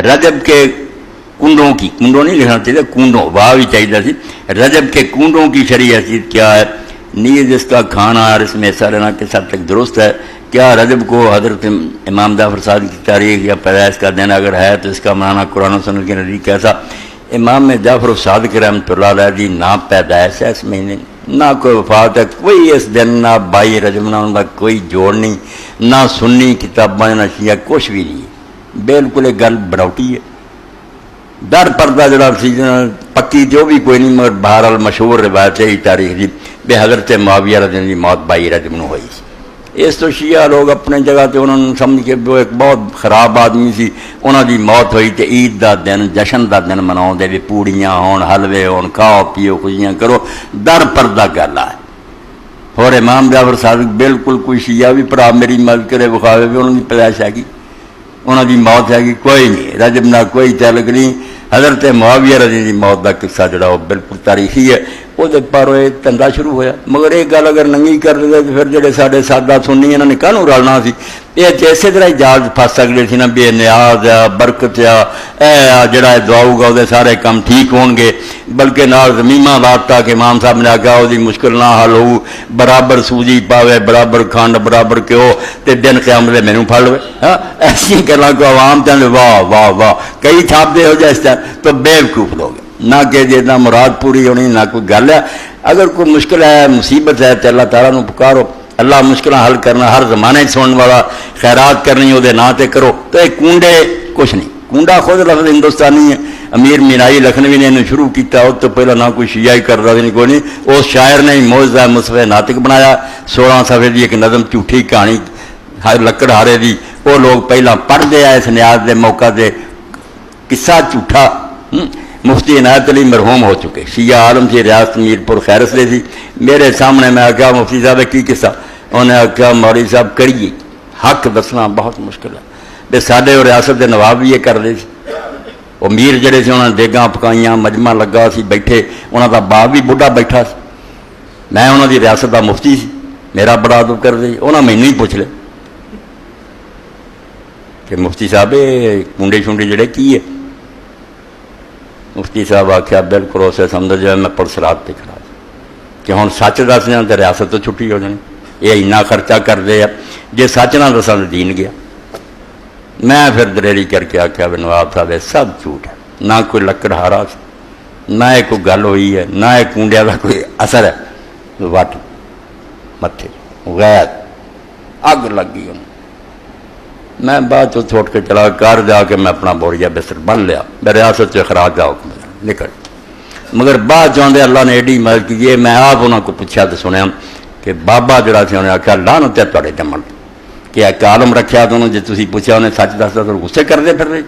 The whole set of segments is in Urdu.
رجب کے کنڈوں کی، کنڈوں نہیں لکھنا چاہیے، کنڈوں واہ بھی چاہیے سی، رجب کے کنڈوں کی شرعی حیثیت کیا ہے، نیز اس کا کھانا اور اس میں حصہ لینا کس حد تک درست ہے، کیا رجب کو حضرت امام جعفر صادق کی تاریخ یا پیدائش کا دن اگر ہے تو اس کا منانا قرآن و سنت کے نزدیک کیسا؟ امام جعفر صادق رحمۃ اللہ علیہ دی نہ پیدائش ہے اس مہینے، نہ کوئی وفات ہے، کوئی اس دن نہ 22 رجب نہ ان کا کوئی جوڑ نہیں، نہ سنی کتابیں نہ شیعہ کچھ بھی نہیں، بالکل ایک گل بناوٹی ہے، در پردہ جڑا سی پکی جو بھی کوئی نہیں، مگر بہرحال مشہور روایت ہے تاریخ دی بے حضرت معاویہ رضی اللہ عنہ دی موت 22 رجب نو ہوئی سی۔ اس تو شیعہ لوگ اپنے جگہ تے انہوں نے سمجھ کے وہ ایک بہت خراب آدمی سی، انہوں دی موت ہوئی تے عید دا دن جشن دا دن مناؤ دے بھی پوڑیاں ہون حلوے ہون کھاؤ پیو خوشیاں کرو، در پردہ گل ہے۔ اور امام جعفر صادق بالکل کوئی شیعہ بھی بھرا میری مدد کرے بخاوے بھی انہوں دی پیدائش ہے گی، انہوں دی موت ہے گی کوئی نہیں، رجب نہ کوئی تعلق نہیں۔ حضرت معاویہ رضی دی موت دا قصہ جڑا وہ بالکل تاریخی ہے، وہ پر تندہ شروع ہویا، مگر ایک گل اگر ننگی کر دے تو پھر جڑے ساڈے سادہ سنی انہوں نے کہنوں رلنا سی، یہ اسی طرح جہاز پھس سکتے سی نا، بے نیاز آ برکت آ جڑا دعاؤ گا وہ سارے کام ٹھیک ہون گے، بلکہ نال زمیمہ لاتا کہ امام صاحب نے آگیا وہ مشکل نہ حل ہو، برابر سوجی پاوے برابر کھنڈ برابر کیو تے دن قیامت دے مینوں پھڑ لوے، ہاں ایسی گلاں کو عوام چاہتے واہ واہ واہ کئی چھاپتے ہو جائے اس طرح تو بیوقوف لوگ، نہ کہ جتنا مراد پوری ہونی نہ کوئی گل ہے۔ اگر کوئی مشکل ہے مصیبت ہے تو اللہ تعالیٰ نو پکارو، اللہ مشکل حل کرنا ہر زمانے سننے والا، خیرات کرنی وہ نام تے کرو، تو یہ کنڈے کچھ نہیں، کنڈا خود لفظ ہندوستانی ہے، امیر مینائی لکھنوی نے انہوں شروع کیتا، اس تو پہلے نہ کوئی شیعہ ہی کرتا نہیں کوئی نہیں، اس شاعر نے ہی موجزہ مصفح ناطق بنایا، 16 صفحے دی ایک نظم جھوٹھی کہانی لکڑ ہارے دی، وہ لوگ پہلا پڑھ دے آئے اس نیاز دے موقع دے، قصہ جھوٹا۔ مفتی عنایت علی مرحوم ہو چکے، شیعہ عالم سے ریاست میر پور خیرسلے سی، میرے سامنے میں آ گیا مفتی صاحب کی قصہ، انہوں نے آخیا مولوی صاحب کریے، حق دسنا بہت مشکل ہے، بے ساڈے اور ریاست کے نواب بھی یہ کرتے سی، وہ میر جڑے سے انہوں نے دیگاں پکائیاں مجمع لگا سی بیٹھے، انہوں کا باپ بھی بڑھا بیٹھا سی، میں انہوں دی ریاست کا مفتی سی، میرا بڑا ادب کر دے، انہوں نے مینوں ہی پوچھ لے کہ مفتی صاحب کنڈے شنڈے جڑے کی ہے؟ مفتی صاحب آخیا بالکل اسے سمجھ جائے میں پرسرات پہ کھڑا کہ ہوں سچ دس دیا تو ریاست تو چھٹی ہو جانی، یہ اینا خرچہ کرتے ہیں، جی سچ نہ دساں تو دین گیا۔ میں پھر دلیری کر کے آخیا بھی نواب صاحب سب جھوٹ ہے، نہ کوئی لکڑ ہارا نہ یہ کوئی گل ہوئی ہے، نہ یہ کنڈیا کا کوئی اثر ہے، وٹ متے غیر اگ لگ گئی انہوں۔ میں بعد چ اٹھ کے چلا گھر جا کے میں اپنا بوریا بستر بن لیا، میں ریاست سے اخراج کا حکم نکل، مگر بعد چاہتے اللہ نے ایڈی مدد کی، میں آپ انہوں کو پوچھا تو سنیا کہ بابا جڑا سی انہیں آخیا لعنت ہے تھوڑے جمن کہ ایک عالم رکھیا تو انہوں جی تھی پوچھا انہیں سچ دستا تو غصے کرتے پھر رہے،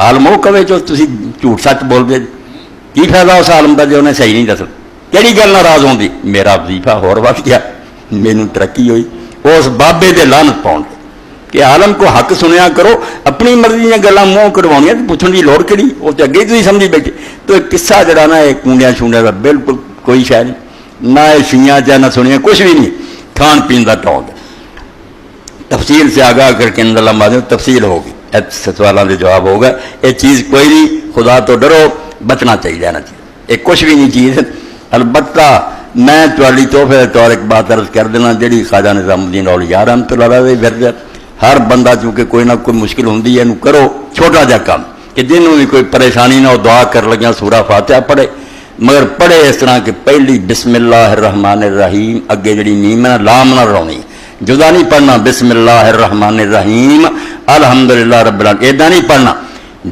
عالم وہ کہے جو تھی جھوٹ سچ بول دے، کی فائدہ اس عالم کا جو انہیں صحیح نہیں دسنا، کہڑی گل ناراض ہوتی، میرا وظیفہ ہور وقت گیا، مینوں ترقی ہوئی، اس بابے دے لعنت پاؤن کہ عالم کو حق سنیا کرو، اپنی مرضی دیا گلاں منہ کروانیاں تو پوچھنے کی لوڑ کہڑی، وہ تو اگے تھی سمجھی بیٹھے۔ تو ایک قصہ جڑا نا یہ کنڈیا شونڈیا کا بالکل کوئی شاید نہیں، نہ شیاں چاہ نہ سنیا کچھ بھی نہیں، کھان پین کا ٹوک تفصیل سے آگاہ کر کے اندر لمبا دیں تفصیل ہوگی، سوالوں کے جواب ہوگا، یہ چیز کوئی نہیں، خدا تو ڈرو، بچنا چاہیے جانا چاہیے، یہ کچھ بھی نہیں چیز۔ البتہ میں تھوڑی تحفے کے طور ایک بات عرض کر دینا، جہی خواجہ نظام الدین اولیاء رحمۃ اللہ علیہ ورد، ہر بندہ چونکہ کوئی نہ کوئی مشکل ہوں یہ کرو چھوٹا جا کام کہ جنہوں بھی کوئی پریشانی نہ ہو، دعا کر لگیا سورہ فاتحہ پڑھے، مگر پڑھے اس طرح کہ پہلی بسم اللہ الرحمن الرحیم اگے جڑی میم ہے لام نہ رونی، جدا نہیں پڑھنا بسم اللہ الرحمن الرحیم الحمدللہ رب العالمین، ایدا نہیں پڑھنا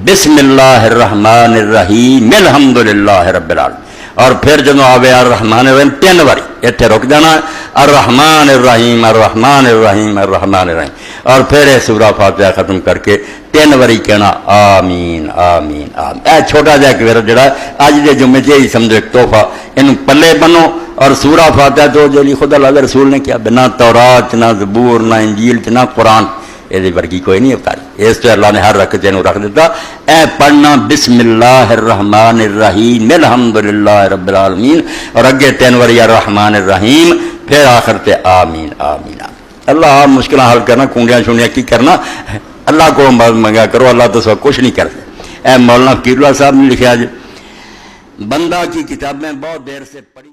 بسم اللہ الرحمن الرحیم الحمدللہ رب العالمین، اور پھر جدو آوے الرحمن الرحیم 3 باری اتنے رک جانا، الرحمن الرحیم الرحمن الرحیم الرحمن الرحیم، اور پھر یہ سورہ فاتحہ ختم کر کے 3 باری کہنا آمین آمین آمین۔ اے چھوٹا جا کہ جڑا اج دے جمعے یہی سمجھو ایک تحفہ، انہوں پلے بنو، اور سورہ فاتحہ تو جو خدا اللہ رسول نے کیا، نہ تورات نہ زبور نہ انجیل نہ قرآن یہ ورگی کوئی نہیں اتاری، اس تو اللہ نے ہر رکھ جنوں رکھ دیتا، اے پڑھنا بسم اللہ الرحمن الرحیم الحمدللہ رب العالمین، اور اگے 3 باری الرحمن الرحیم، پھر آخر تے آمین آمین آمین۔ اللہ آپ مشکلیں حل کرنا، کنڈیاں شنڈیاں کی کرنا، اللہ کو منگا کرو، اللہ تو سب کچھ نہیں کرتے. اے مولانا فقیر اللہ صاحب نے لکھا بندہ کی کتابیں بہت دیر سے پڑھی.